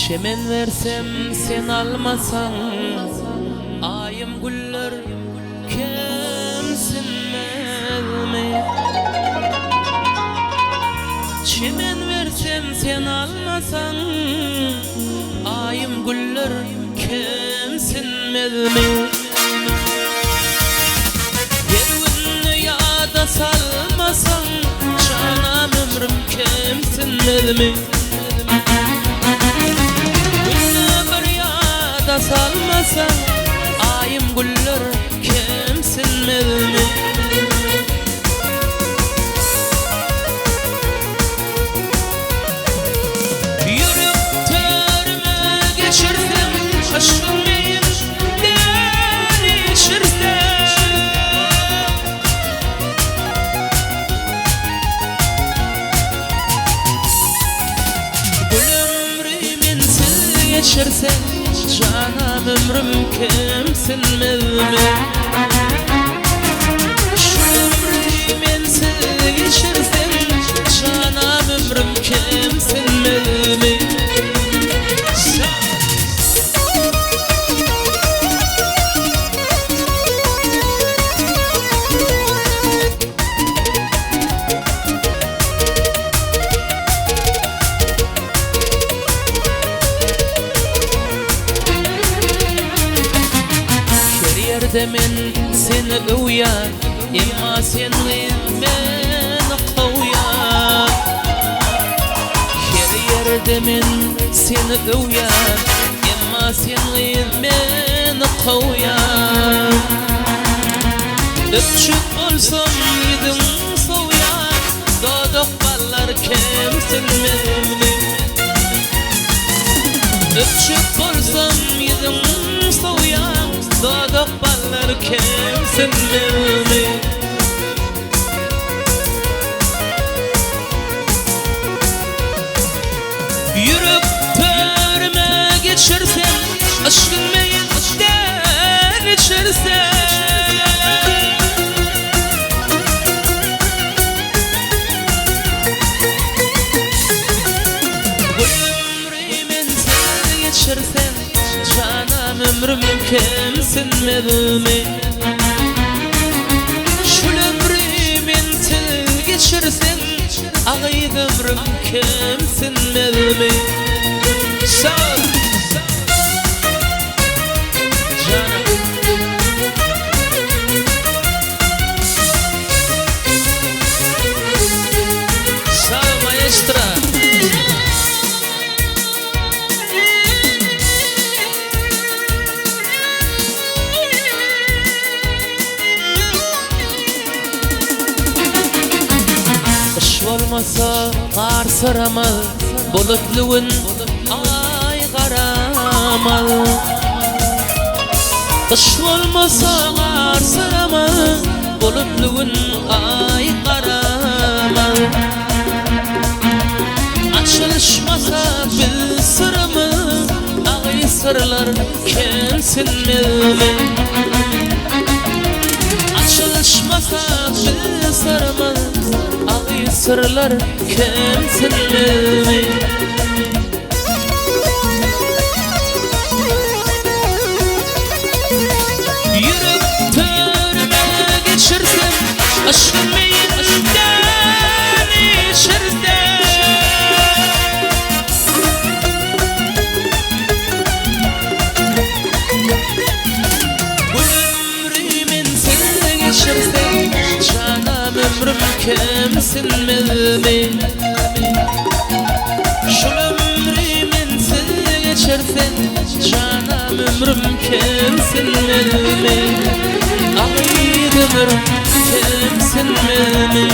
Çemen versem sen almasan, ayım güller kemsinmezmi? Çemen versem sen almasan, ayım güller kemsinmezmi? Bir günü yada salmasan, canım ömrüm kemsinmezmi? Salmasan ayım güller kemsinmezmi? Yürüp törüme geçirsem aşkın meyim değişirsem, gül ömrümün siz geçirsem, canım ömrüm kemsinmezmi? Şu ömrümün siz geçirsem, canım ömrüm kemsinmezmi? Men seni övyan, emma sen men qavyan. Her yerde men seni övyan, emma sen men qavyan. Öpüşüp olsam yedim soğuyan, dodoq ballar kemsinmezmi? Öpüşüp olsam yedim soğuyan, dodoq ballar kemsinmezmi? Yürüp törüme geçirsem, aşkın meyilden içirsem, ömrümün siz geçirsem, canım ömrüm kemsinmezmi? Şu ömrümün siz geçirsem, ağaydı ömrüm kemsinmezmi? Sağ ol. Canım sağ ol maestra. Olmasa qar sıramal, bulutluğun ay qaramal. Kış olmasa qar sıramal, bulutluğun ay qaramal. Açılışmasa bil sırımız, ağay sırlar kemsinmezmi? Açılışmasa bil sırımız, ağay sırlar kemsinmezmi? Yürüp törüme geçirsem, aşkın meyilden içirsem, gül ömrümün siz geçirsem, canım ömrüm kemsinmezmi? Şu ömrümün siz geçirsem, canım ömrüm kemsinmezmi? Ağaydı ömrüm kemsinmezmi?